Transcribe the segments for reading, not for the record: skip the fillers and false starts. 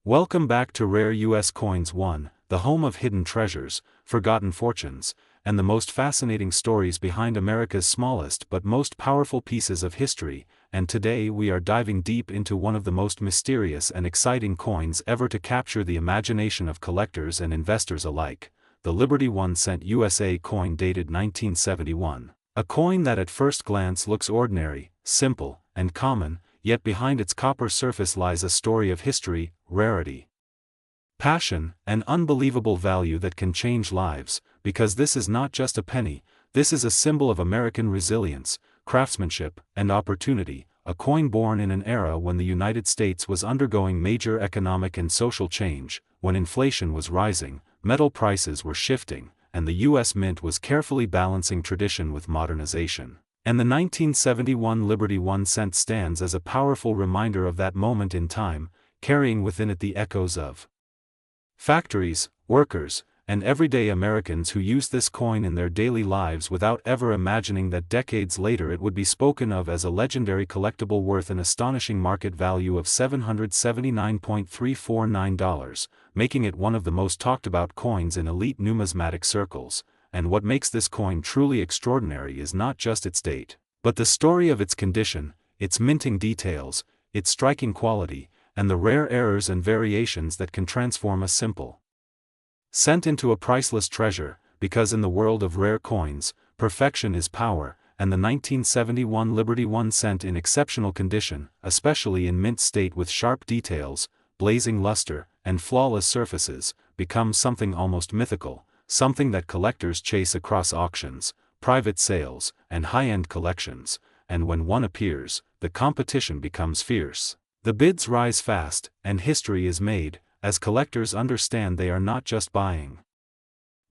Welcome back to Rare U.S. Coins 1, the home of hidden treasures, forgotten fortunes, and the most fascinating stories behind America's smallest but most powerful pieces of history, and today we are diving deep into one of the most mysterious and exciting coins ever to capture the imagination of collectors and investors alike, the Liberty 1 cent USA coin dated 1971. A coin that at first glance looks ordinary, simple, and common, yet behind its copper surface lies a story of history, rarity, passion, and unbelievable value that can change lives, because this is not just a penny, this is a symbol of American resilience, craftsmanship, and opportunity, a coin born in an era when the United States was undergoing major economic and social change, when inflation was rising, metal prices were shifting, and the U.S. Mint was carefully balancing tradition with modernization. And the 1971 Liberty 1 cent stands as a powerful reminder of that moment in time, carrying within it the echoes of factories, workers, and everyday Americans who used this coin in their daily lives without ever imagining that decades later it would be spoken of as a legendary collectible worth an astonishing market value of $779.349, making it one of the most talked about coins in elite numismatic circles. And what makes this coin truly extraordinary is not just its date, but the story of its condition, its minting details, its striking quality, and the rare errors and variations that can transform a simple cent into a priceless treasure, because in the world of rare coins, perfection is power, and the 1971 Liberty 1 cent in exceptional condition, especially in mint state with sharp details, blazing luster, and flawless surfaces, becomes something almost mythical, something that collectors chase across auctions, private sales, and high-end collections, and when one appears, the competition becomes fierce. The bids rise fast, and history is made, as collectors understand they are not just buying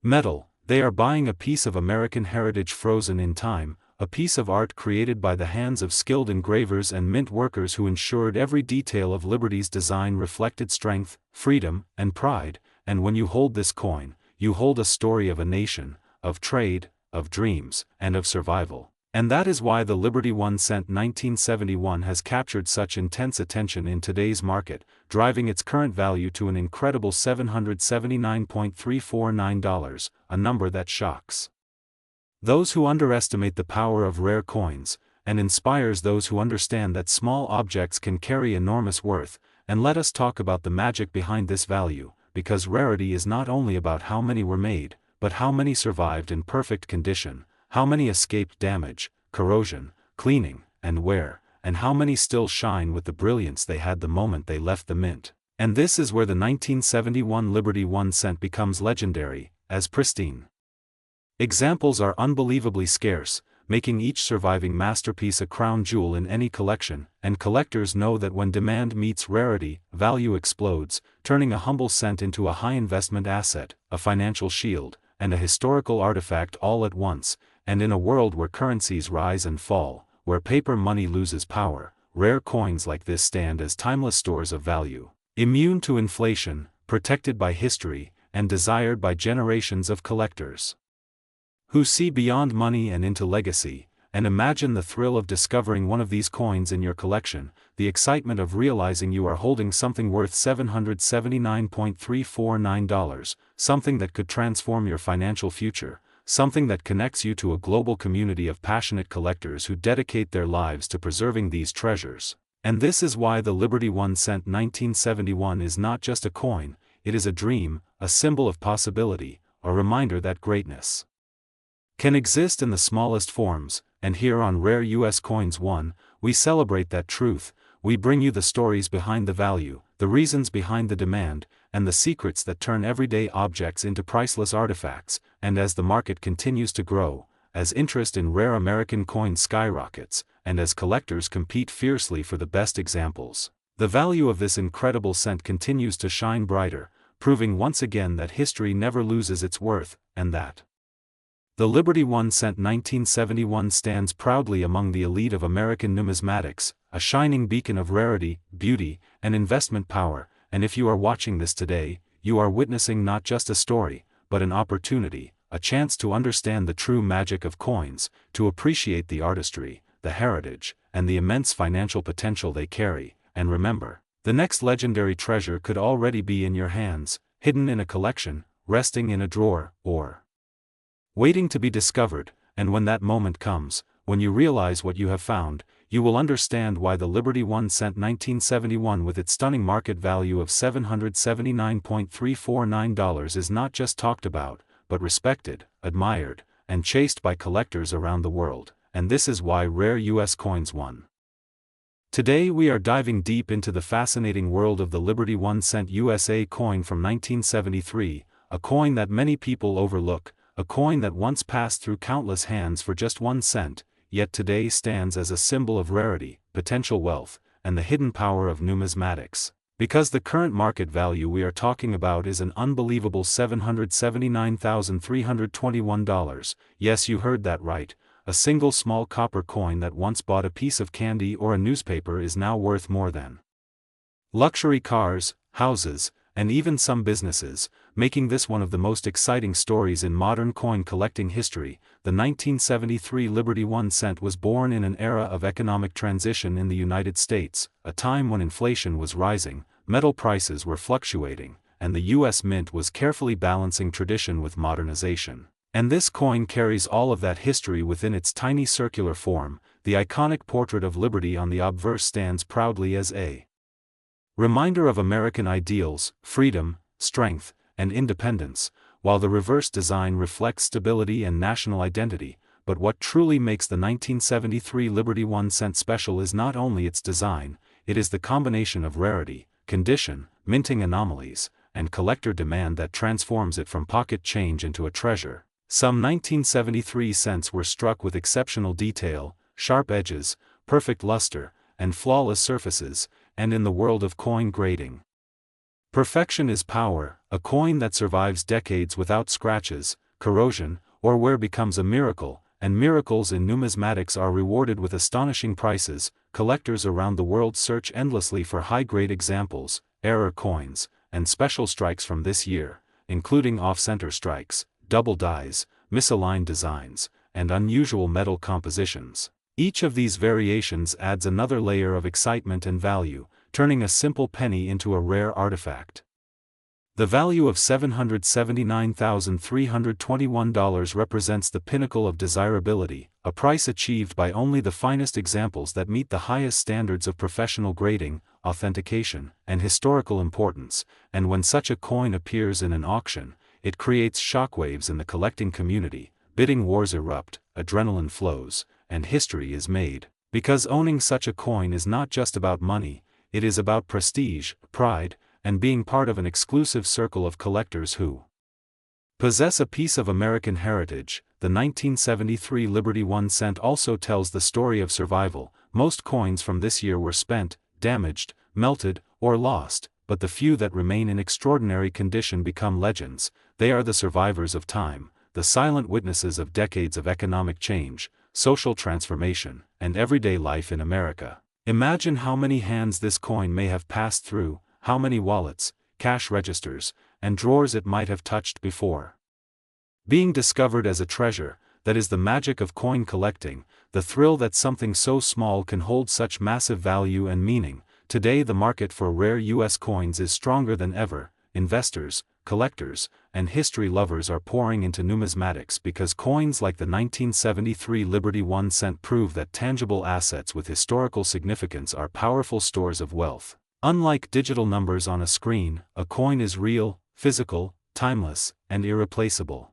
metal, they are buying a piece of American heritage frozen in time, a piece of art created by the hands of skilled engravers and mint workers who ensured every detail of Liberty's design reflected strength, freedom, and pride, and when you hold this coin, you hold a story of a nation, of trade, of dreams, and of survival. And that is why the Liberty 1 cent 1971 has captured such intense attention in today's market, driving its current value to an incredible $779.349, a number that shocks those who underestimate the power of rare coins, and inspires those who understand that small objects can carry enormous worth. And let us talk about the magic behind this value, because rarity is not only about how many were made, but how many survived in perfect condition, how many escaped damage, corrosion, cleaning, and wear, and how many still shine with the brilliance they had the moment they left the mint. And this is where the 1971 Liberty 1 cent becomes legendary, as pristine. Examples are unbelievably scarce, making each surviving masterpiece a crown jewel in any collection, and collectors know that when demand meets rarity, value explodes, turning a humble cent into a high-investment asset, a financial shield, and a historical artifact all at once. And in a world where currencies rise and fall, where paper money loses power, rare coins like this stand as timeless stores of value, immune to inflation, protected by history, and desired by generations of collectors who see beyond money and into legacy. And imagine the thrill of discovering one of these coins in your collection, the excitement of realizing you are holding something worth $779.349, something that could transform your financial future, something that connects you to a global community of passionate collectors who dedicate their lives to preserving these treasures. And this is why the Liberty 1 cent 1971 is not just a coin, it is a dream, a symbol of possibility, a reminder that greatness can exist in the smallest forms. And here on Rare U.S. Coins 1, we celebrate that truth. We bring you the stories behind the value, the reasons behind the demand, and the secrets that turn everyday objects into priceless artifacts. And as the market continues to grow, as interest in rare American coins skyrockets, and as collectors compete fiercely for the best examples, the value of this incredible cent continues to shine brighter, proving once again that history never loses its worth, and that the Liberty 1 cent 1971 stands proudly among the elite of American numismatics, a shining beacon of rarity, beauty, and investment power. And if you are watching this today, you are witnessing not just a story, but an opportunity, a chance to understand the true magic of coins, to appreciate the artistry, the heritage, and the immense financial potential they carry. And remember, The next legendary treasure could already be in your hands, hidden in a collection, resting in a drawer, or waiting to be discovered, and when that moment comes, when you realize what you have found, you will understand why the Liberty 1 cent 1971 with its stunning market value of $779.349 is not just talked about, but respected, admired, and chased by collectors around the world, and this is why rare U.S. coins won. Today we are diving deep into the fascinating world of the Liberty 1 cent USA coin from 1973, a coin that many people overlook, a coin that once passed through countless hands for just 1 cent, yet today stands as a symbol of rarity, potential wealth, and the hidden power of numismatics. Because the current market value we are talking about is an unbelievable $779,321, yes, you heard that right, a single small copper coin that once bought a piece of candy or a newspaper is now worth more than luxury cars, houses, and even some businesses, making this one of the most exciting stories in modern coin collecting history. The 1973 Liberty 1 cent was born in an era of economic transition in the United States, a time when inflation was rising, metal prices were fluctuating, and the U.S. Mint was carefully balancing tradition with modernization. And this coin carries all of that history within its tiny circular form. The iconic portrait of Liberty on the obverse stands proudly as a reminder of American ideals, freedom, strength, and independence, while the reverse design reflects stability and national identity. But what truly makes the 1973 Liberty 1 cent special is not only its design, it is the combination of rarity, condition, minting anomalies, and collector demand that transforms it from pocket change into a treasure. Some 1973 cents were struck with exceptional detail, sharp edges, perfect luster, and flawless surfaces, and in the world of coin grading, perfection is power. A coin that survives decades without scratches, corrosion, or wear becomes a miracle, and miracles in numismatics are rewarded with astonishing prices. Collectors around the world search endlessly for high-grade examples, error coins, and special strikes from this year, including off-center strikes, double dies, misaligned designs, and unusual metal compositions. Each of these variations adds another layer of excitement and value, turning a simple penny into a rare artifact. The value of $779,321 represents the pinnacle of desirability, a price achieved by only the finest examples that meet the highest standards of professional grading, authentication, and historical importance, and when such a coin appears in an auction, it creates shockwaves in the collecting community, bidding wars erupt, adrenaline flows, and history is made. Because owning such a coin is not just about money, it is about prestige, pride, and being part of an exclusive circle of collectors who possess a piece of American heritage. The 1973 Liberty 1 cent also tells the story of survival. Most coins from this year were spent, damaged, melted, or lost, but the few that remain in extraordinary condition become legends. They are the survivors of time, the silent witnesses of decades of economic change, social transformation, and everyday life in America. Imagine how many hands this coin may have passed through, how many wallets, cash registers, and drawers it might have touched before being discovered as a treasure. That is the magic of coin collecting, the thrill that something so small can hold such massive value and meaning. Today the market for rare U.S. coins is stronger than ever. Investors, collectors, and history lovers are pouring into numismatics because coins like the 1973 Liberty 1 cent prove that tangible assets with historical significance are powerful stores of wealth. Unlike digital numbers on a screen, a coin is real, physical, timeless, and irreplaceable.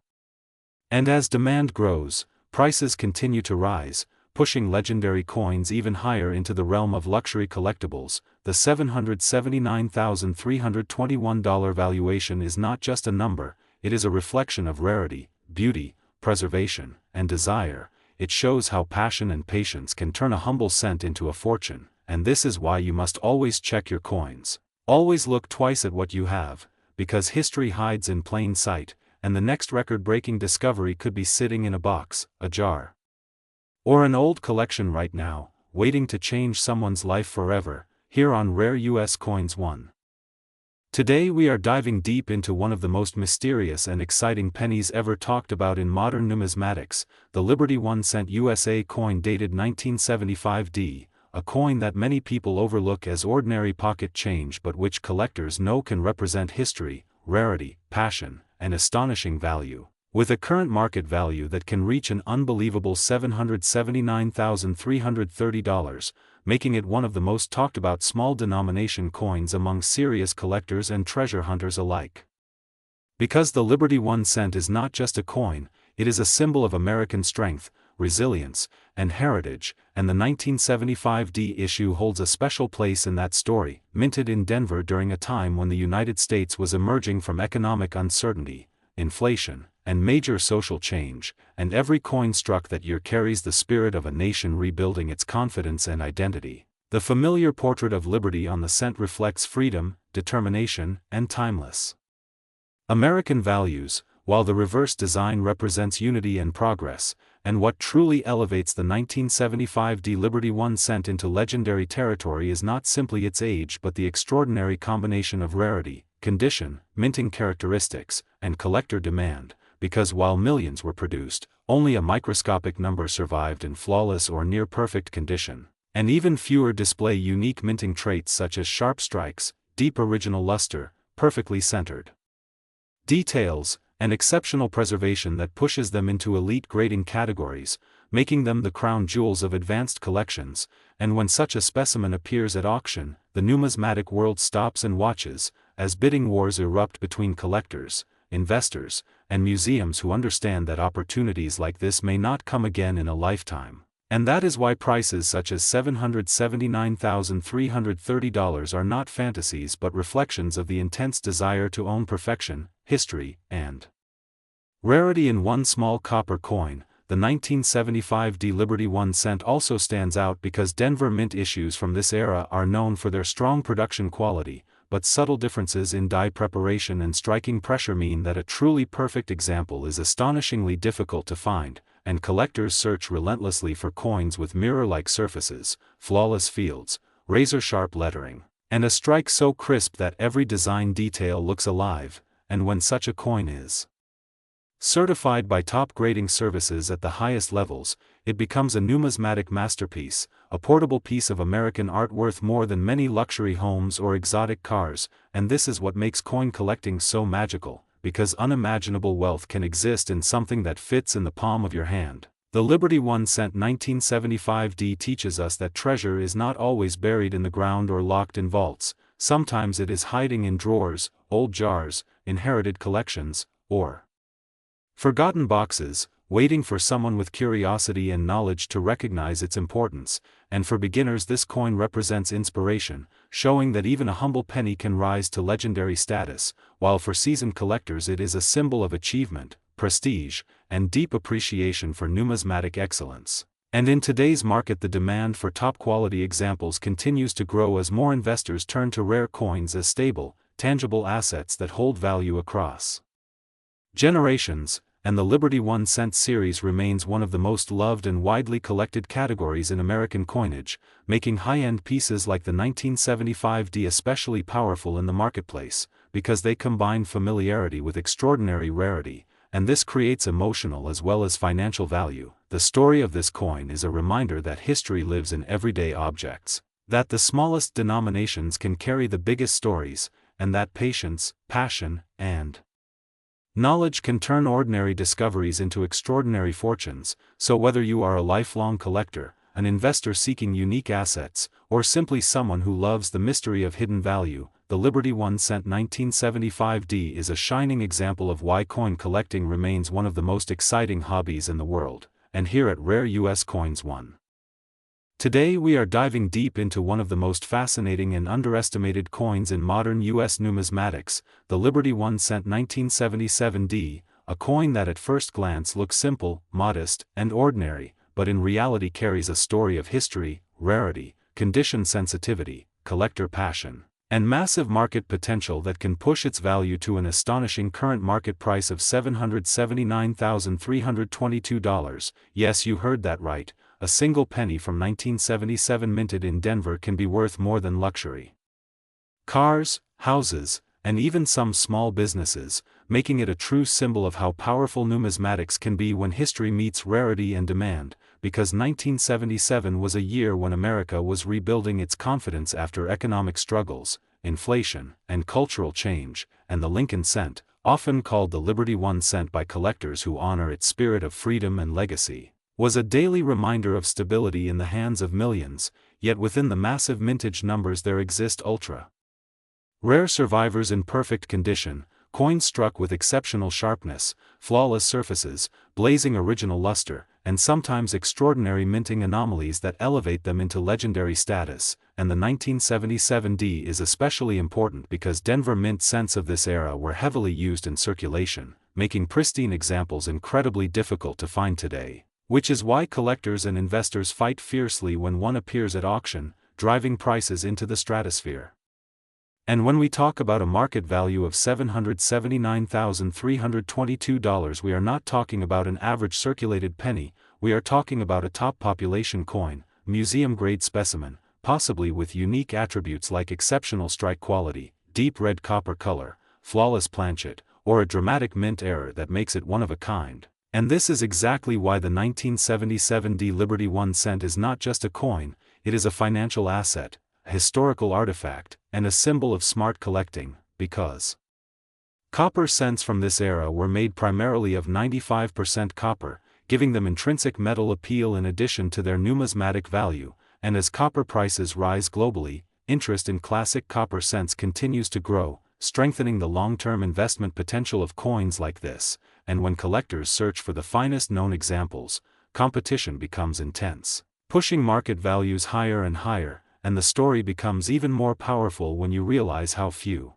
And as demand grows, prices continue to rise, pushing legendary coins even higher into the realm of luxury collectibles. The $779,321 valuation is not just a number, it is a reflection of rarity, beauty, preservation, and desire. It shows how passion and patience can turn a humble cent into a fortune, and this is why you must always check your coins. Always look twice at what you have, because history hides in plain sight, and the next record-breaking discovery could be sitting in a box, a jar, or an old collection right now, waiting to change someone's life forever. Here on Rare U.S. Coins 1. Today we are diving deep into one of the most mysterious and exciting pennies ever talked about in modern numismatics, the Liberty 1 cent USA coin dated 1975D, a coin that many people overlook as ordinary pocket change but which collectors know can represent history, rarity, passion, and astonishing value. With a current market value that can reach an unbelievable $779,330, making it one of the most talked about small denomination coins among serious collectors and treasure hunters alike. Because the Liberty 1 cent is not just a coin, it is a symbol of American strength, resilience, and heritage, and the 1975 D issue holds a special place in that story. Minted in Denver during a time when the United States was emerging from economic uncertainty, inflation, and major social change, and every coin struck that year carries the spirit of a nation rebuilding its confidence and identity. The familiar portrait of liberty on the cent reflects freedom, determination, and timeless American values, while the reverse design represents unity and progress. And what truly elevates the 1975 D Liberty 1 cent into legendary territory is not simply its age but the extraordinary combination of rarity, condition, minting characteristics, and collector demand, because while millions were produced, only a microscopic number survived in flawless or near-perfect condition, and even fewer display unique minting traits such as sharp strikes, deep original luster, perfectly centered details, and exceptional preservation that pushes them into elite grading categories, making them the crown jewels of advanced collections. And when such a specimen appears at auction, the numismatic world stops and watches, as bidding wars erupt between collectors, investors, and museums who understand that opportunities like this may not come again in a lifetime. And that is why prices such as $779,330 are not fantasies but reflections of the intense desire to own perfection, history, and rarity in one small copper coin. The 1975 D Liberty 1 cent also stands out because Denver Mint issues from this era are known for their strong production quality, but subtle differences in die preparation and striking pressure mean that a truly perfect example is astonishingly difficult to find, and collectors search relentlessly for coins with mirror-like surfaces, flawless fields, razor-sharp lettering, and a strike so crisp that every design detail looks alive. And when such a coin is certified by top grading services at the highest levels, it becomes a numismatic masterpiece, a portable piece of American art worth more than many luxury homes or exotic cars. And this is what makes coin collecting so magical, because unimaginable wealth can exist in something that fits in the palm of your hand. The Liberty 1 cent 1975 D teaches us that treasure is not always buried in the ground or locked in vaults. Sometimes it is hiding in drawers, old jars, inherited collections, or forgotten boxes, waiting for someone with curiosity and knowledge to recognize its importance. And for beginners, this coin represents inspiration, showing that even a humble penny can rise to legendary status, while for seasoned collectors it is a symbol of achievement, prestige, and deep appreciation for numismatic excellence. And in today's market, the demand for top-quality examples continues to grow as more investors turn to rare coins as stable, tangible assets that hold value across generations. And the Liberty 1 cent series remains one of the most loved and widely collected categories in American coinage, making high-end pieces like the 1975 D especially powerful in the marketplace, because they combine familiarity with extraordinary rarity, and this creates emotional as well as financial value. The story of this coin is a reminder that history lives in everyday objects, that the smallest denominations can carry the biggest stories, and that patience, passion, and knowledge can turn ordinary discoveries into extraordinary fortunes. So whether you are a lifelong collector, an investor seeking unique assets, or simply someone who loves the mystery of hidden value, the Liberty 1 cent 1975 D is a shining example of why coin collecting remains one of the most exciting hobbies in the world. And here at Rare US Coins 1. Today we are diving deep into one of the most fascinating and underestimated coins in modern U.S. numismatics, the Liberty 1 cent 1977 D, a coin that at first glance looks simple, modest, and ordinary, but in reality carries a story of history, rarity, condition sensitivity, collector passion, and massive market potential that can push its value to an astonishing current market price of $779,322. Yes, you heard that right. A single penny from 1977 minted in Denver can be worth more than luxury cars, houses, and even some small businesses, making it a true symbol of how powerful numismatics can be when history meets rarity and demand, because 1977 was a year when America was rebuilding its confidence after economic struggles, inflation, and cultural change, and the Lincoln cent, often called the Liberty 1 cent by collectors who honor its spirit of freedom and legacy, was a daily reminder of stability in the hands of millions, yet within the massive mintage numbers there exist ultra-rare survivors in perfect condition, coins struck with exceptional sharpness, flawless surfaces, blazing original luster, and sometimes extraordinary minting anomalies that elevate them into legendary status, and the 1977 D is especially important because Denver mint cents of this era were heavily used in circulation, making pristine examples incredibly difficult to find today, which is why collectors and investors fight fiercely when one appears at auction, driving prices into the stratosphere. And when we talk about a market value of $779,322, we are not talking about an average circulated penny, we are talking about a top population coin, museum-grade specimen, possibly with unique attributes like exceptional strike quality, deep red copper color, flawless planchet, or a dramatic mint error that makes it one of a kind. And this is exactly why the 1977 D Liberty 1 cent is not just a coin, it is a financial asset, a historical artifact, and a symbol of smart collecting, because copper cents from this era were made primarily of 95% copper, giving them intrinsic metal appeal in addition to their numismatic value, and as copper prices rise globally, interest in classic copper cents continues to grow, strengthening the long-term investment potential of coins like this, and when collectors search for the finest known examples, competition becomes intense, pushing market values higher and higher, and the story becomes even more powerful when you realize how few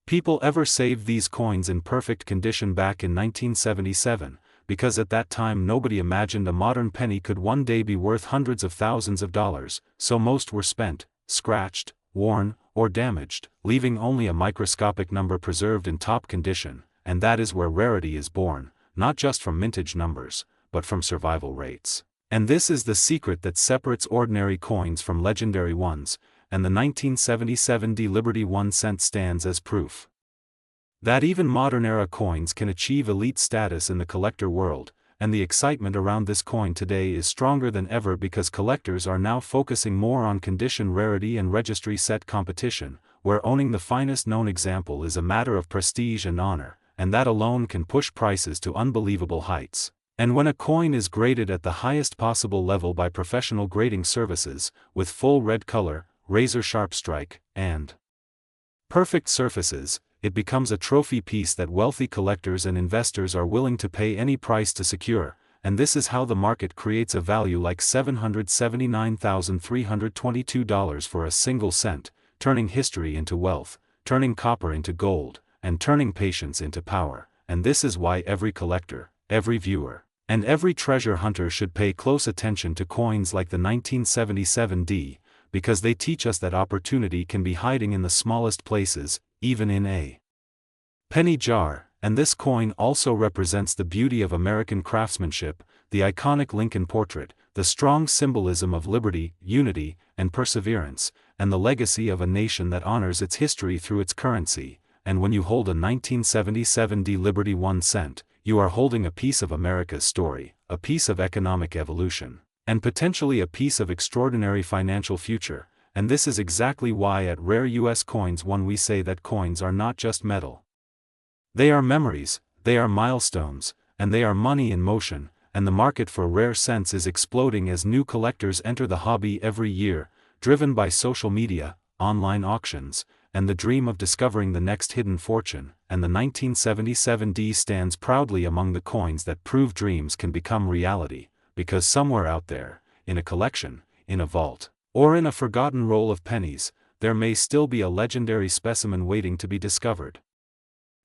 people ever saved these coins in perfect condition back in 1977, because at that time nobody imagined a modern penny could one day be worth hundreds of thousands of dollars, so most were spent, scratched, worn, or damaged, leaving only a microscopic number preserved in top condition, and that is where rarity is born, not just from mintage numbers, but from survival rates. And this is the secret that separates ordinary coins from legendary ones, and the 1977 D Liberty 1 cent stands as proof that even modern-era coins can achieve elite status in the collector world, and the excitement around this coin today is stronger than ever because collectors are now focusing more on condition rarity and registry set competition, where owning the finest known example is a matter of prestige and honor, and that alone can push prices to unbelievable heights. And when a coin is graded at the highest possible level by professional grading services, with full red color, razor-sharp strike, and perfect surfaces, it becomes a trophy piece that wealthy collectors and investors are willing to pay any price to secure, and this is how the market creates a value like $779,322 for a single cent, turning history into wealth, turning copper into gold, and turning patience into power, and this is why every collector, every viewer, and every treasure hunter should pay close attention to coins like the 1977 D, because they teach us that opportunity can be hiding in the smallest places, even in a penny jar, and this coin also represents the beauty of American craftsmanship, the iconic Lincoln portrait, the strong symbolism of liberty, unity, and perseverance, and the legacy of a nation that honors its history through its currency. And when you hold a 1977 D Liberty 1 cent, you are holding a piece of America's story, a piece of economic evolution, and potentially a piece of extraordinary financial future, and this is exactly why at Rare US Coins One we say that coins are not just metal. They are memories, they are milestones, and they are money in motion, and the market for rare cents is exploding as new collectors enter the hobby every year, driven by social media, online auctions, and the dream of discovering the next hidden fortune, and the 1977 D stands proudly among the coins that prove dreams can become reality, because somewhere out there, in a collection, in a vault, or in a forgotten roll of pennies, there may still be a legendary specimen waiting to be discovered.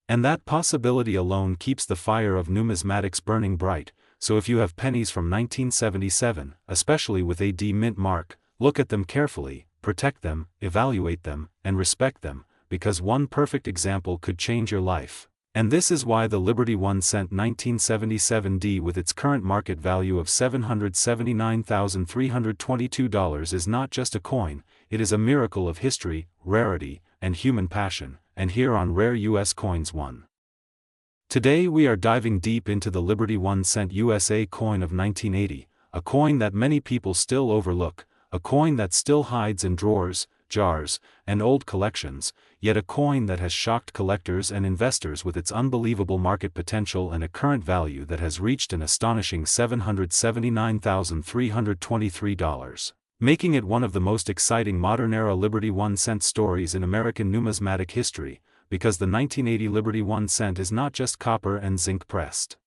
And that possibility alone keeps the fire of numismatics burning bright, so if you have pennies from 1977, especially with a D mint mark, look at them carefully, protect them, evaluate them, and respect them, because one perfect example could change your life. And this is why the Liberty 1 cent 1977 D with its current market value of $779,322 is not just a coin, it is a miracle of history, rarity, and human passion, and here on Rare US Coins 1. Today we are diving deep into the Liberty 1 cent USA coin of 1980, a coin that many people still overlook, a coin that still hides in drawers, jars, and old collections, yet a coin that has shocked collectors and investors with its unbelievable market potential and a current value that has reached an astonishing $779,323, making it one of the most exciting modern-era Liberty 1 cent stories in American numismatic history, because the 1980 Liberty 1 cent is not just copper and zinc pressed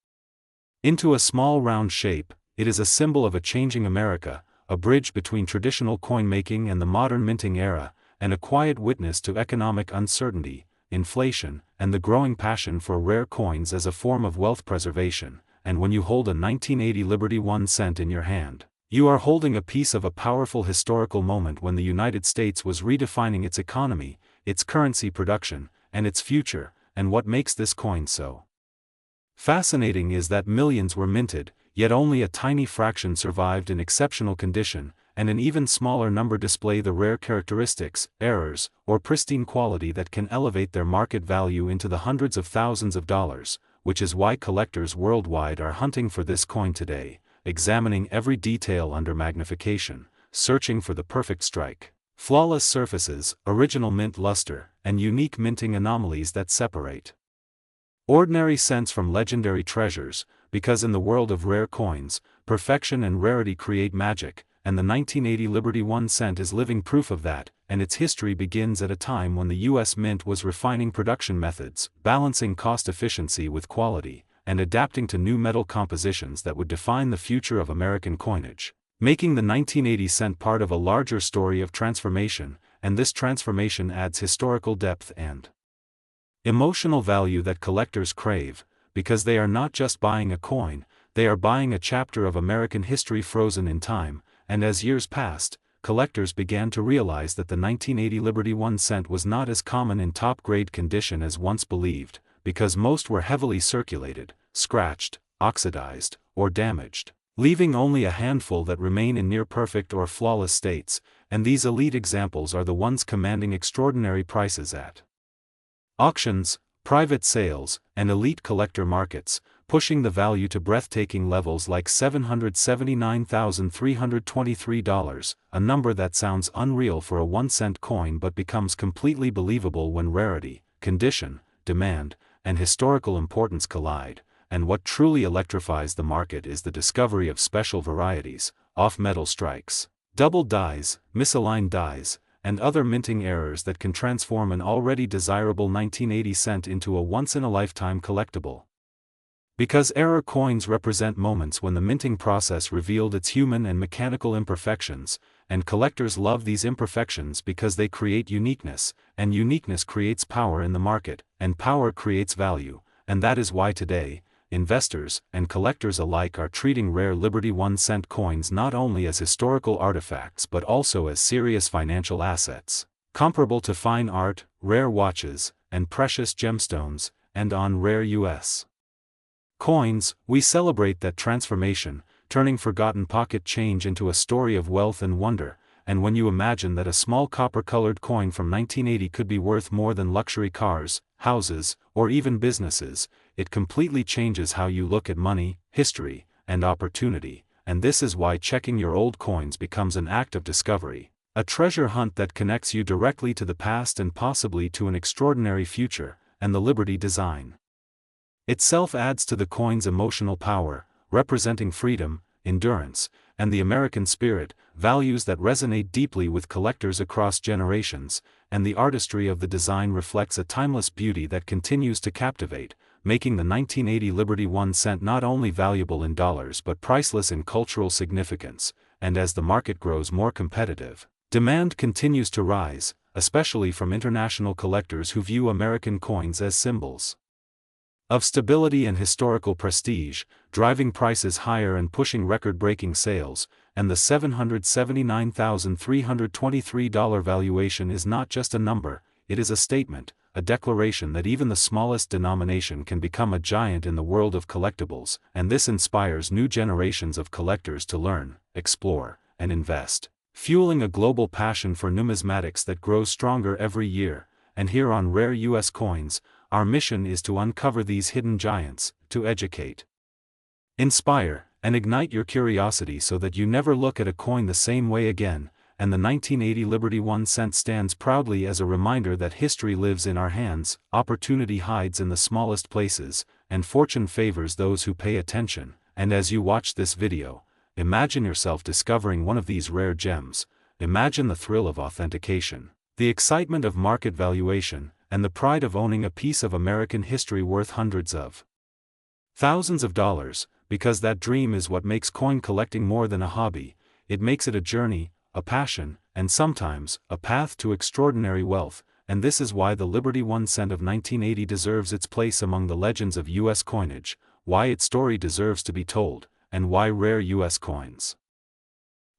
into a small round shape. It is a symbol of a changing America, a bridge between traditional coin-making and the modern minting era, and a quiet witness to economic uncertainty, inflation, and the growing passion for rare coins as a form of wealth preservation. And when you hold a 1980 Liberty 1 cent in your hand, you are holding a piece of a powerful historical moment when the United States was redefining its economy, its currency production, and its future. And what makes this coin so fascinating is that millions were minted, yet only a tiny fraction survived in exceptional condition, and an even smaller number display the rare characteristics, errors, or pristine quality that can elevate their market value into the hundreds of thousands of dollars, which is why collectors worldwide are hunting for this coin today, examining every detail under magnification, searching for the perfect strike, flawless surfaces, original mint luster, and unique minting anomalies that separate ordinary cents from legendary treasures, because in the world of rare coins, perfection and rarity create magic, and the 1980 Liberty 1 cent is living proof of that, and its history begins at a time when the U.S. Mint was refining production methods, balancing cost efficiency with quality, and adapting to new metal compositions that would define the future of American coinage, making the 1980 cent part of a larger story of transformation, and this transformation adds historical depth and emotional value that collectors crave, because they are not just buying a coin, they are buying a chapter of American history frozen in time. And as years passed, collectors began to realize that the 1980 Liberty 1 cent was not as common in top-grade condition as once believed, because most were heavily circulated, scratched, oxidized, or damaged, leaving only a handful that remain in near-perfect or flawless states, and these elite examples are the ones commanding extraordinary prices at auctions, private sales, and elite collector markets, pushing the value to breathtaking levels like $779,323, a number that sounds unreal for a 1-cent coin but becomes completely believable when rarity, condition, demand, and historical importance collide. And what truly electrifies the market is the discovery of special varieties, off-metal strikes, double dies, misaligned dies, and other minting errors that can transform an already desirable 1980 cent into a once-in-a-lifetime collectible. Because error coins represent moments when the minting process revealed its human and mechanical imperfections, and collectors love these imperfections because they create uniqueness, and uniqueness creates power in the market, and power creates value, and that is why today, investors and collectors alike are treating rare Liberty 1 cent coins not only as historical artifacts but also as serious financial assets, comparable to fine art, rare watches, and precious gemstones. And on Rare US Coins, we celebrate that transformation, turning forgotten pocket change into a story of wealth and wonder. And when you imagine that a small copper-colored coin from 1980 could be worth more than luxury cars, houses, or even businesses, it completely changes how you look at money, history, and opportunity. And this is why checking your old coins becomes an act of discovery, a treasure hunt that connects you directly to the past and possibly to an extraordinary future. And the Liberty design itself adds to the coin's emotional power, representing freedom, endurance, and the American spirit, values that resonate deeply with collectors across generations. And the artistry of the design reflects a timeless beauty that continues to captivate, making the 1980 Liberty 1 cent not only valuable in dollars but priceless in cultural significance. And as the market grows more competitive, demand continues to rise, especially from international collectors who view American coins as symbols of stability and historical prestige, driving prices higher and pushing record-breaking sales. And the $779,323 valuation is not just a number, it is a statement, a declaration that even the smallest denomination can become a giant in the world of collectibles. And this inspires new generations of collectors to learn, explore, and invest, fueling a global passion for numismatics that grows stronger every year. and here on Rare US Coins, our mission is to uncover these hidden giants, to educate, inspire, and ignite your curiosity so that you never look at a coin the same way again. And the 1980 Liberty 1 cent stands proudly as a reminder that history lives in our hands, opportunity hides in the smallest places, and fortune favors those who pay attention. And as you watch this video, imagine yourself discovering one of these rare gems. Imagine the thrill of authentication, the excitement of market valuation, and the pride of owning a piece of American history worth hundreds of thousands of dollars, because that dream is what makes coin collecting more than a hobby. It makes it a journey, a passion, and sometimes, a path to extraordinary wealth. And this is why the Liberty 1 cent of 1980 deserves its place among the legends of U.S. coinage, why its story deserves to be told, and why rare U.S. coins.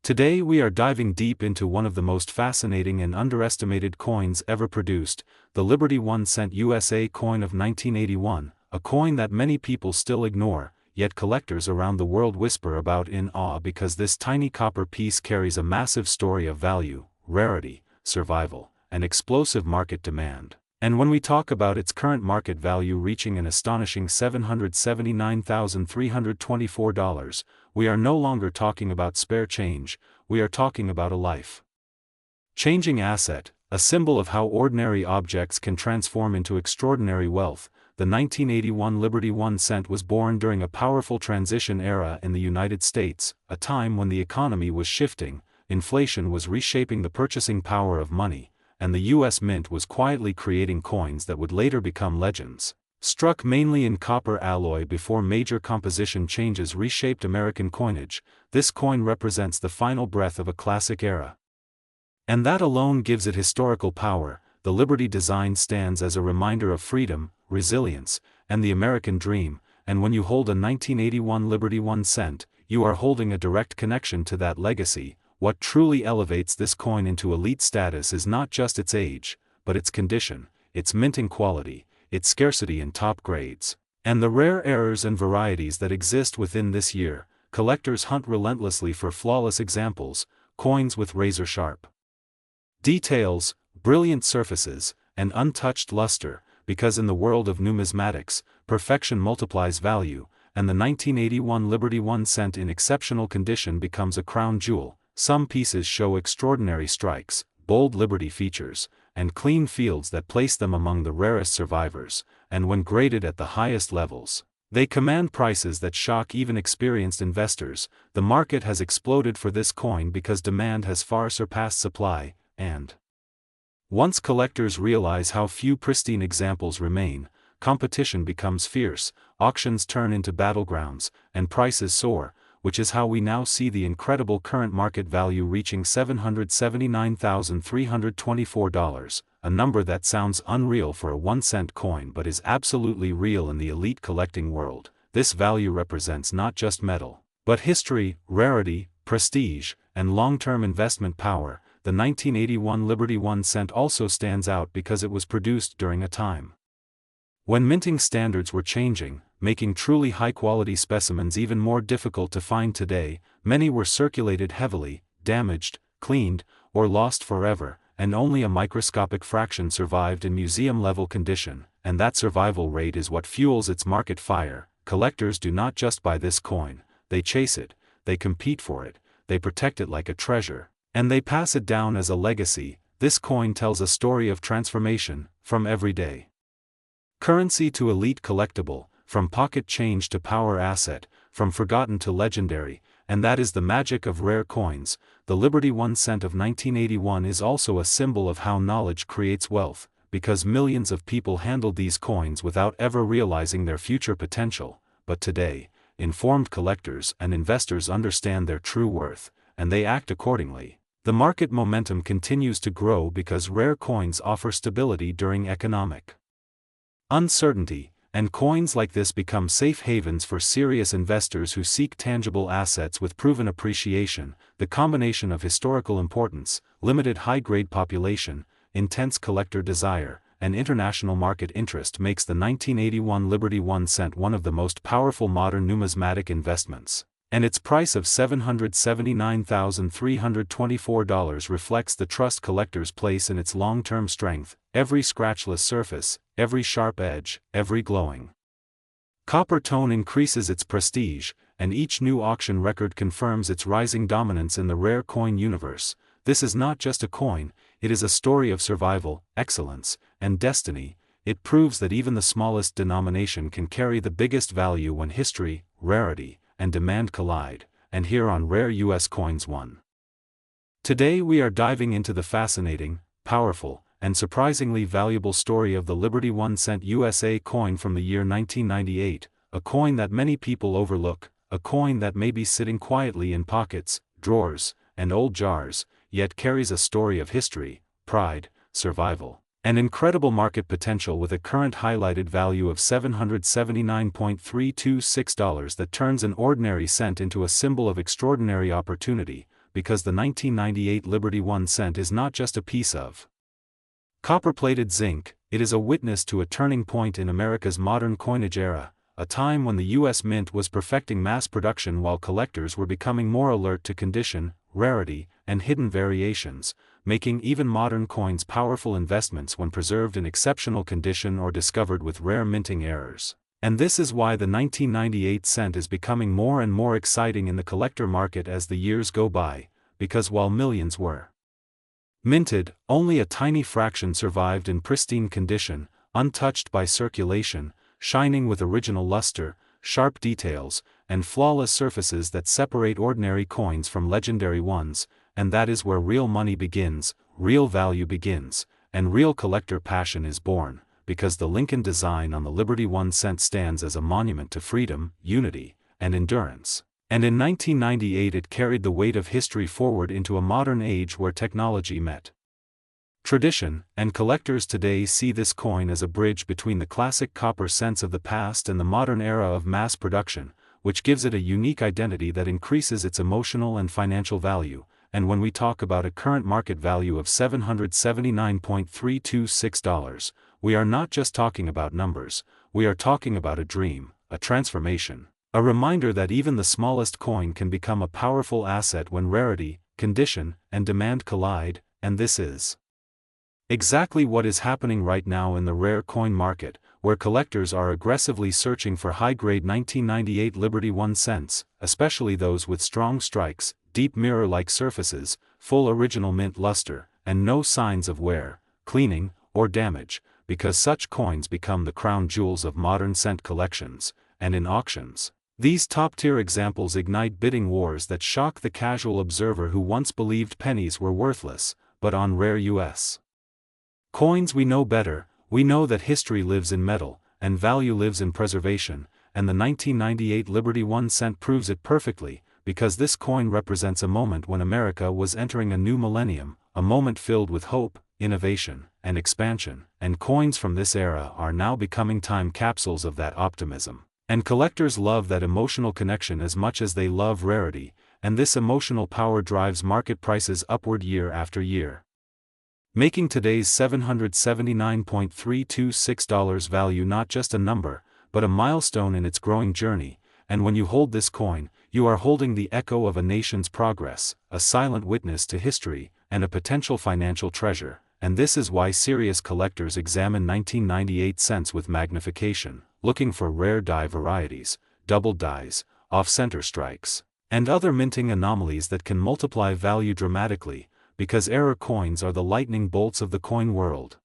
Today we are diving deep into one of the most fascinating and underestimated coins ever produced, the Liberty 1 cent USA coin of 1981, a coin that many people still ignore, yet collectors around the world whisper about in awe because this tiny copper piece carries a massive story of value, rarity, survival, and explosive market demand. And when we talk about its current market value reaching an astonishing $779,324, we are no longer talking about spare change, we are talking about a life-changing asset, a symbol of how ordinary objects can transform into extraordinary wealth. The 1981 Liberty 1 cent was born during a powerful transition era in the United States, a time when the economy was shifting, inflation was reshaping the purchasing power of money, and the U.S. Mint was quietly creating coins that would later become legends. Struck mainly in copper alloy before major composition changes reshaped American coinage, this coin represents the final breath of a classic era. And that alone gives it historical power. The Liberty design stands as a reminder of freedom, resilience, and the American dream, and when you hold a 1981 Liberty 1 cent, you are holding a direct connection to that legacy. What truly elevates this coin into elite status is not just its age, but its condition, its minting quality, its scarcity in top grades, and the rare errors and varieties that exist within this year. Collectors hunt relentlessly for flawless examples, coins with razor-sharp details, brilliant surfaces, and untouched luster, because in the world of numismatics, perfection multiplies value, and the 1981 Liberty 1 cent in exceptional condition becomes a crown jewel. Some pieces show extraordinary strikes, bold Liberty features, and clean fields that place them among the rarest survivors, and when graded at the highest levels, they command prices that shock even experienced investors. The market has exploded for this coin because demand has far surpassed supply, and once collectors realize how few pristine examples remain, competition becomes fierce, auctions turn into battlegrounds, and prices soar, which is how we now see the incredible current market value reaching $779,324, a number that sounds unreal for a 1 cent coin but is absolutely real in the elite collecting world. This value represents not just metal, but history, rarity, prestige, and long-term investment power. The 1981 Liberty 1 cent also stands out because it was produced during a time when minting standards were changing, making truly high-quality specimens even more difficult to find today. Many were circulated heavily, damaged, cleaned, or lost forever, and only a microscopic fraction survived in museum-level condition, and that survival rate is what fuels its market fire. Collectors do not just buy this coin, they chase it, they compete for it, they protect it like a treasure, and they pass it down as a legacy. This coin tells a story of transformation, from everyday currency to elite collectible, from pocket change to power asset, from forgotten to legendary, and that is the magic of rare coins. The Liberty 1 cent of 1981 is also a symbol of how knowledge creates wealth, because millions of people handled these coins without ever realizing their future potential. But today, informed collectors and investors understand their true worth, and they act accordingly. The market momentum continues to grow because rare coins offer stability during economic uncertainty, and coins like this become safe havens for serious investors who seek tangible assets with proven appreciation. The combination of historical importance, limited high-grade population, intense collector desire, and international market interest makes the 1981 Liberty 1 cent one of the most powerful modern numismatic investments. And its price of $779,324 reflects the trust collectors place in its long-term strength. every scratchless surface, every sharp edge, every glowing copper tone increases its prestige, and each new auction record confirms its rising dominance in the rare coin universe. This is not just a coin, it is a story of survival, excellence, and destiny. It proves that even the smallest denomination can carry the biggest value when history, rarity, and demand collide, and here on Rare US Coins 1. Today we are diving into the fascinating, powerful, and surprisingly valuable story of the Liberty 1 cent USA coin from the year 1998, a coin that many people overlook, a coin that may be sitting quietly in pockets, drawers, and old jars, yet carries a story of history, pride, survival, and incredible market potential with a current highlighted value of $779.326 that turns an ordinary cent into a symbol of extraordinary opportunity, because the 1998 Liberty 1 cent is not just a piece of copper-plated zinc, it is a witness to a turning point in America's modern coinage era, a time when the U.S. Mint was perfecting mass production while collectors were becoming more alert to condition, rarity, and hidden variations, making even modern coins powerful investments when preserved in exceptional condition or discovered with rare minting errors. And this is why the 1998 cent is becoming more and more exciting in the collector market as the years go by, because while millions were minted, only a tiny fraction survived in pristine condition, untouched by circulation, shining with original luster, sharp details, and flawless surfaces that separate ordinary coins from legendary ones, and that is where real money begins, real value begins, and real collector passion is born, because the Lincoln design on the Liberty 1 cent stands as a monument to freedom, unity, and endurance. And in 1998 it carried the weight of history forward into a modern age where technology met tradition, and collectors today see this coin as a bridge between the classic copper cents of the past and the modern era of mass production, which gives it a unique identity that increases its emotional and financial value. And when we talk about a current market value of $779.326, we are not just talking about numbers, we are talking about a dream, a transformation. A reminder that even the smallest coin can become a powerful asset when rarity, condition, and demand collide, and this is exactly what is happening right now in the rare coin market, where collectors are aggressively searching for high-grade 1998 Liberty 1 cents, especially those with strong strikes, deep mirror-like surfaces, full original mint luster, and no signs of wear, cleaning, or damage, because such coins become the crown jewels of modern cent collections, and in auctions. These top-tier examples ignite bidding wars that shock the casual observer who once believed pennies were worthless, but on rare U.S. coins we know better, we know that history lives in metal, and value lives in preservation, and the 1998 Liberty 1 cent proves it perfectly, because this coin represents a moment when America was entering a new millennium, a moment filled with hope, innovation, and expansion, and coins from this era are now becoming time capsules of that optimism. And collectors love that emotional connection as much as they love rarity, and this emotional power drives market prices upward year after year, making today's $779.326 value not just a number, but a milestone in its growing journey. And when you hold this coin, you are holding the echo of a nation's progress, a silent witness to history, and a potential financial treasure. And this is why serious collectors examine 1998 cents with magnification, looking for rare die varieties, double dies, off-center strikes, and other minting anomalies that can multiply value dramatically, because error coins are the lightning bolts of the coin world.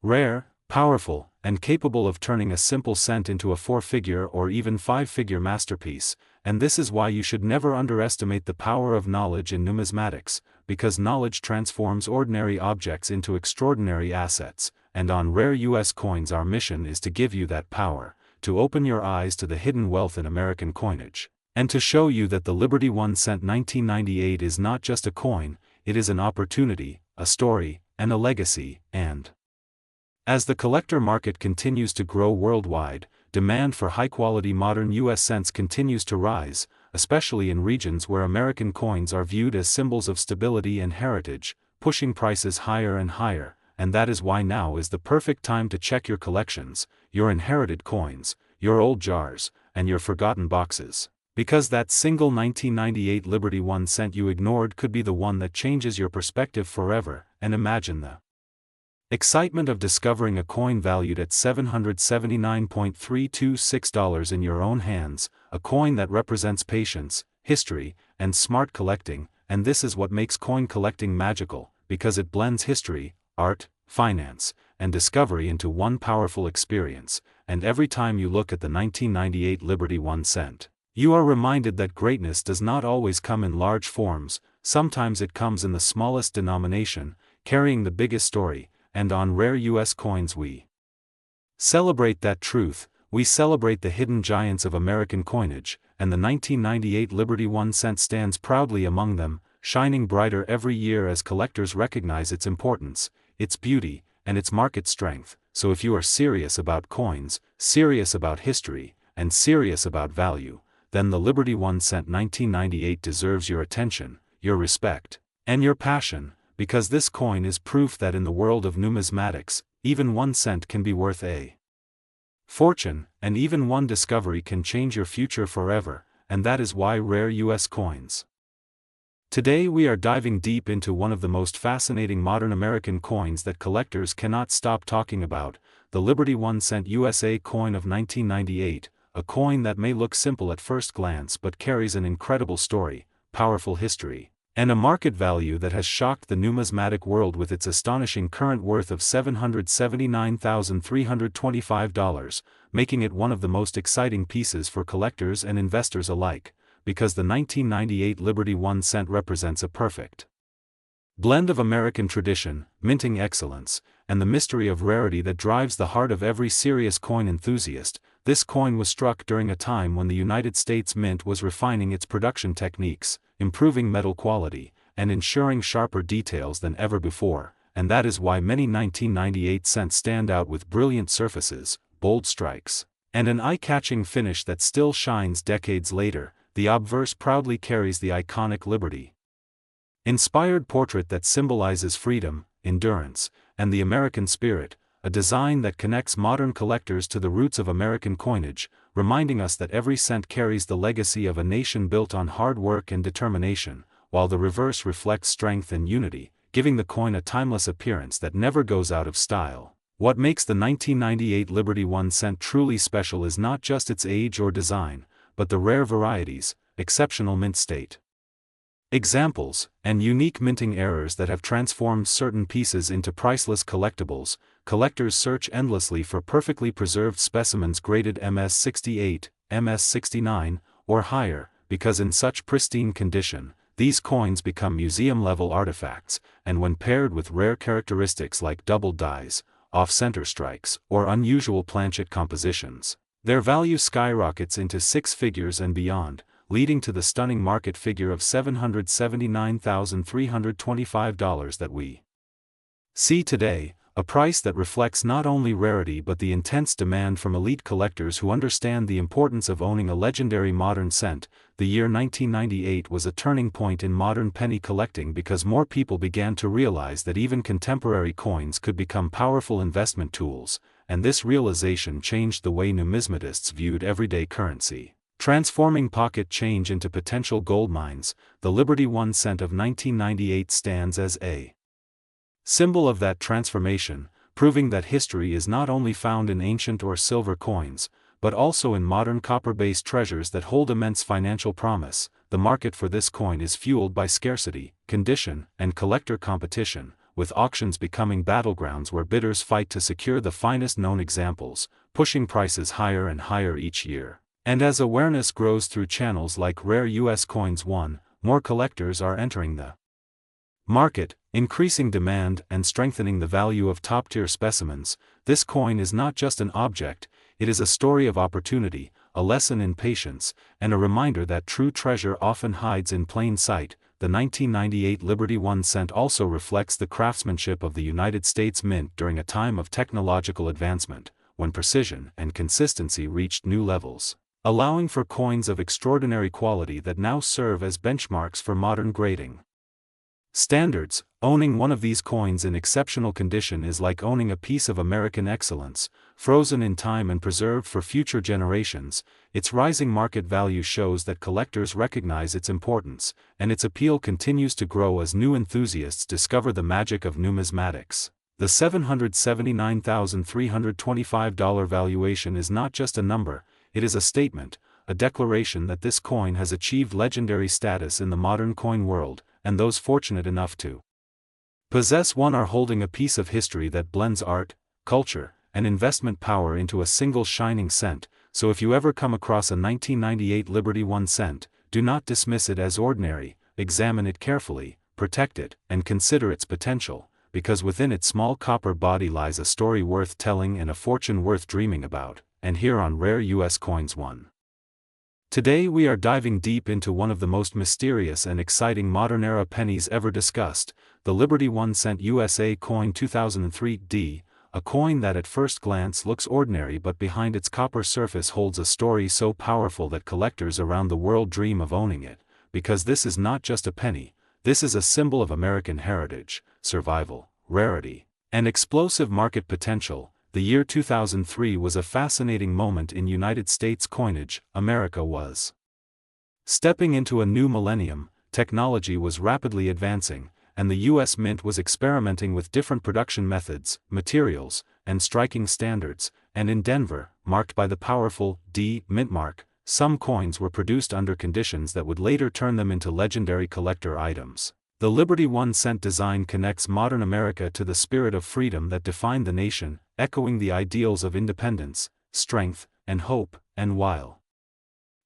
Rare, powerful, and capable of turning a simple cent into a 4-figure or even 5-figure masterpiece, and this is why you should never underestimate the power of knowledge in numismatics, because knowledge transforms ordinary objects into extraordinary assets, and on Rare US Coins our mission is to give you that power, to open your eyes to the hidden wealth in American coinage, and to show you that the Liberty 1 cent 1998 is not just a coin, it is an opportunity, a story, and a legacy. And as the collector market continues to grow worldwide, demand for high-quality modern US cents continues to rise, especially in regions where American coins are viewed as symbols of stability and heritage, pushing prices higher and higher, and that is why now is the perfect time to check your collections, your inherited coins, your old jars, and your forgotten boxes. Because that single 1998 Liberty 1 cent you ignored could be the one that changes your perspective forever. And imagine the Excitement of discovering a coin valued at $779.326 in your own hands, a coin that represents patience, history, and smart collecting, and this is what makes coin collecting magical, because it blends history, art, finance, and discovery into one powerful experience, and every time you look at the 1998 Liberty 1 cent, you are reminded that greatness does not always come in large forms, sometimes it comes in the smallest denomination, carrying the biggest story, and on rare U.S. coins we celebrate that truth. We celebrate the hidden giants of American coinage, and the 1998 Liberty 1 cent stands proudly among them, shining brighter every year as collectors recognize its importance, its beauty, and its market strength. So if you are serious about coins, serious about history, and serious about value, then the Liberty 1 cent 1998 deserves your attention, your respect, and your passion, because this coin is proof that in the world of numismatics, even 1 cent can be worth a fortune, and even one discovery can change your future forever, and that is why rare U.S. coins. Today we are diving deep into one of the most fascinating modern American coins that collectors cannot stop talking about, the Liberty 1 cent USA coin of 1998, a coin that may look simple at first glance but carries an incredible story, powerful history, and a market value that has shocked the numismatic world with its astonishing current worth of $779,325, making it one of the most exciting pieces for collectors and investors alike, because the 1998 Liberty 1 cent represents a perfect blend of American tradition, minting excellence, and the mystery of rarity that drives the heart of every serious coin enthusiast. This coin was struck during a time when the United States Mint was refining its production techniques, improving metal quality, and ensuring sharper details than ever before, and that is why many 1998 cents stand out with brilliant surfaces, bold strikes, and an eye-catching finish that still shines decades later. The obverse proudly carries the iconic Liberty inspired portrait that symbolizes freedom, endurance, and the American spirit, a design that connects modern collectors to the roots of American coinage, reminding us that every cent carries the legacy of a nation built on hard work and determination, while the reverse reflects strength and unity, giving the coin a timeless appearance that never goes out of style. What makes the 1998 Liberty 1 cent truly special is not just its age or design, but the rare varieties, exceptional mint state examples, and unique minting errors that have transformed certain pieces into priceless collectibles. Collectors search endlessly for perfectly preserved specimens graded MS68, MS69, or higher, because in such pristine condition, these coins become museum-level artifacts, and when paired with rare characteristics like double dies, off-center strikes, or unusual planchet compositions, their value skyrockets into six figures and beyond, leading to the stunning market figure of $779,325 that we see today, a price that reflects not only rarity but the intense demand from elite collectors who understand the importance of owning a legendary modern cent. The year 1998 was a turning point in modern penny collecting because more people began to realize that even contemporary coins could become powerful investment tools, and this realization changed the way numismatists viewed everyday currency, transforming pocket change into potential gold mines. The Liberty 1 cent of 1998 stands as a symbol of that transformation, proving that history is not only found in ancient or silver coins, but also in modern copper-based treasures that hold immense financial promise. The market for this coin is fueled by scarcity, condition, and collector competition, with auctions becoming battlegrounds where bidders fight to secure the finest known examples, pushing prices higher and higher each year. And as awareness grows through channels like Rare U.S. Coins 1, more collectors are entering the market, increasing demand and strengthening the value of top-tier specimens. This coin is not just an object, it is a story of opportunity, a lesson in patience, and a reminder that true treasure often hides in plain sight. The 1998 Liberty 1 cent also reflects the craftsmanship of the United States Mint during a time of technological advancement, when precision and consistency reached new levels, allowing for coins of extraordinary quality that now serve as benchmarks for modern grading standards. Owning one of these coins in exceptional condition is like owning a piece of American excellence, frozen in time and preserved for future generations. Its rising market value shows that collectors recognize its importance, and its appeal continues to grow as new enthusiasts discover the magic of numismatics. The $779,325 valuation is not just a number, it is a statement, a declaration that this coin has achieved legendary status in the modern coin world, and those fortunate enough to possess one are holding a piece of history that blends art, culture, and investment power into a single shining cent. So if you ever come across a 1998 Liberty 1 cent, do not dismiss it as ordinary, examine it carefully, protect it, and consider its potential, because within its small copper body lies a story worth telling and a fortune worth dreaming about. And here on Rare US Coins 1. Today we are diving deep into one of the most mysterious and exciting modern-era pennies ever discussed, the Liberty 1 cent USA coin 2003D, a coin that at first glance looks ordinary but behind its copper surface holds a story so powerful that collectors around the world dream of owning it, because this is not just a penny, this is a symbol of American heritage, survival, rarity, and explosive market potential. The year 2003 was a fascinating moment in United States coinage. America was stepping into a new millennium, technology was rapidly advancing, and the U.S. Mint was experimenting with different production methods, materials, and striking standards, and in Denver, marked by the powerful D mint mark, some coins were produced under conditions that would later turn them into legendary collector items. The Liberty 1 cent design connects modern America to the spirit of freedom that defined the nation, echoing the ideals of independence, strength, and hope. And while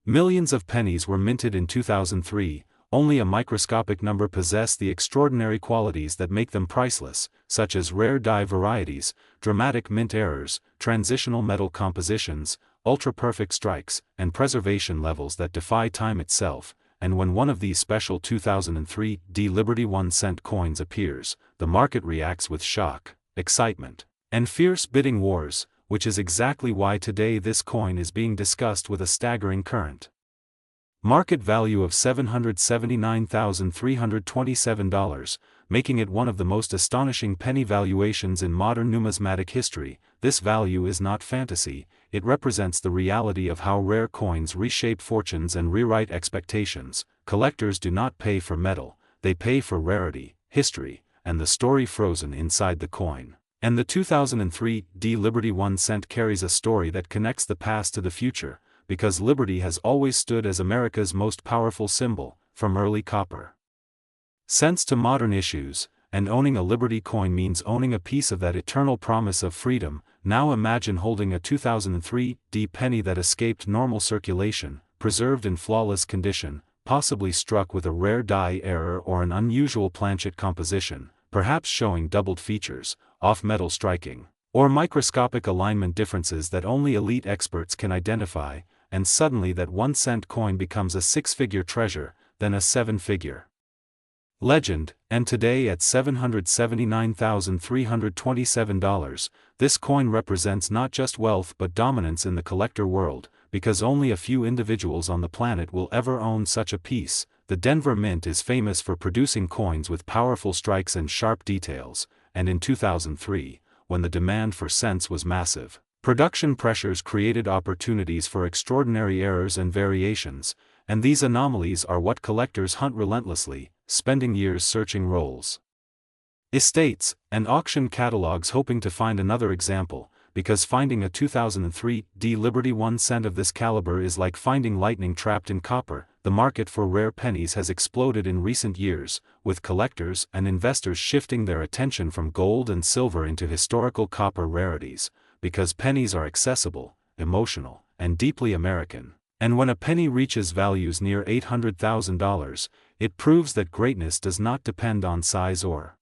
millions of pennies were minted in 2003, only a microscopic number possess the extraordinary qualities that make them priceless, such as rare die varieties, dramatic mint errors, transitional metal compositions, ultra-perfect strikes, and preservation levels that defy time itself. And when one of these special 2003 D Liberty 1 cent coins appears, the market reacts with shock, excitement, and fierce bidding wars, which is exactly why today this coin is being discussed with a staggering current market value of $779,327, making it one of the most astonishing penny valuations in modern numismatic history. This value is not fantasy, it represents the reality of how rare coins reshape fortunes and rewrite expectations. Collectors do not pay for metal, they pay for rarity, history, and the story frozen inside the coin. And the 2003 D Liberty 1 cent carries a story that connects the past to the future, because liberty has always stood as America's most powerful symbol, from early copper cents to modern issues, and owning a Liberty coin means owning a piece of that eternal promise of freedom. Now imagine holding a 2003 D penny that escaped normal circulation, preserved in flawless condition, possibly struck with a rare die error or an unusual planchet composition, perhaps showing doubled features, off-metal striking, or microscopic alignment differences that only elite experts can identify. And suddenly that 1 cent coin becomes a 6-figure treasure, then a 7-figure legend. And today at $779,327, this coin represents not just wealth but dominance in the collector world, because only a few individuals on the planet will ever own such a piece. The Denver Mint is famous for producing coins with powerful strikes and sharp details, and in 2003, when the demand for cents was massive, production pressures created opportunities for extraordinary errors and variations, and these anomalies are what collectors hunt relentlessly, spending years searching rolls, estates, and auction catalogs hoping to find another example, because finding a 2003 D Liberty 1 cent of this caliber is like finding lightning trapped in copper. The market for rare pennies has exploded in recent years, with collectors and investors shifting their attention from gold and silver into historical copper rarities, because pennies are accessible, emotional, and deeply American. And when a penny reaches values near $800,000, it proves that greatness does not depend on size or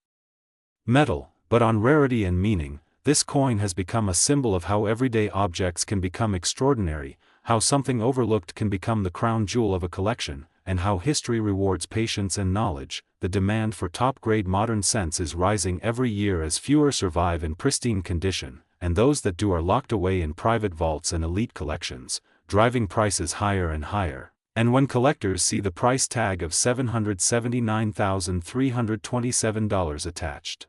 metal, but on rarity and meaning. This coin has become a symbol of how everyday objects can become extraordinary, how something overlooked can become the crown jewel of a collection, and how history rewards patience and knowledge. The demand for top-grade modern cents is rising every year as fewer survive in pristine condition, and those that do are locked away in private vaults and elite collections, driving prices higher and higher. And when collectors see the price tag of $779,327 attached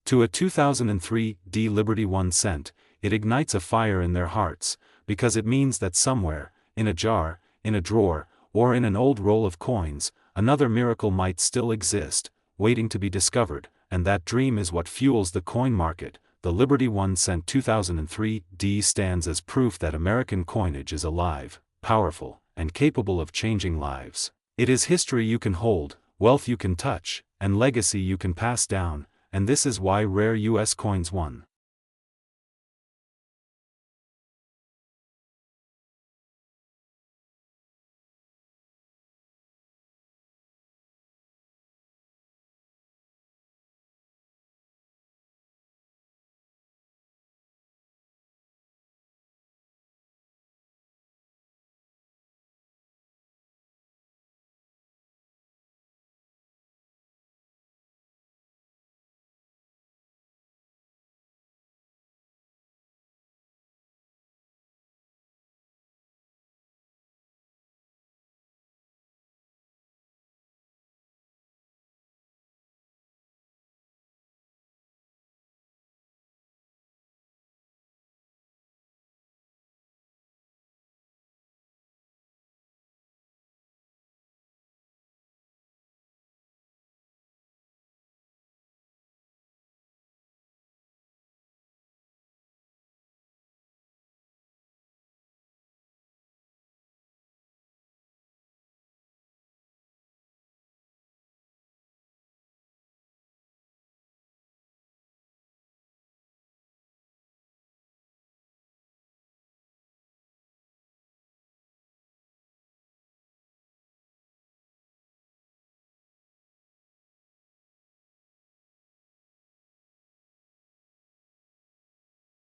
to a 2003 D Liberty 1 cent, it ignites a fire in their hearts, because it means that somewhere, in a jar, in a drawer, or in an old roll of coins, another miracle might still exist, waiting to be discovered. and that dream is what fuels the coin market. The Liberty 1 cent 2003 D stands as proof that American coinage is alive, powerful, and capable of changing lives. It is history you can hold, wealth you can touch, and legacy you can pass down, and this is why rare U.S. coins 1.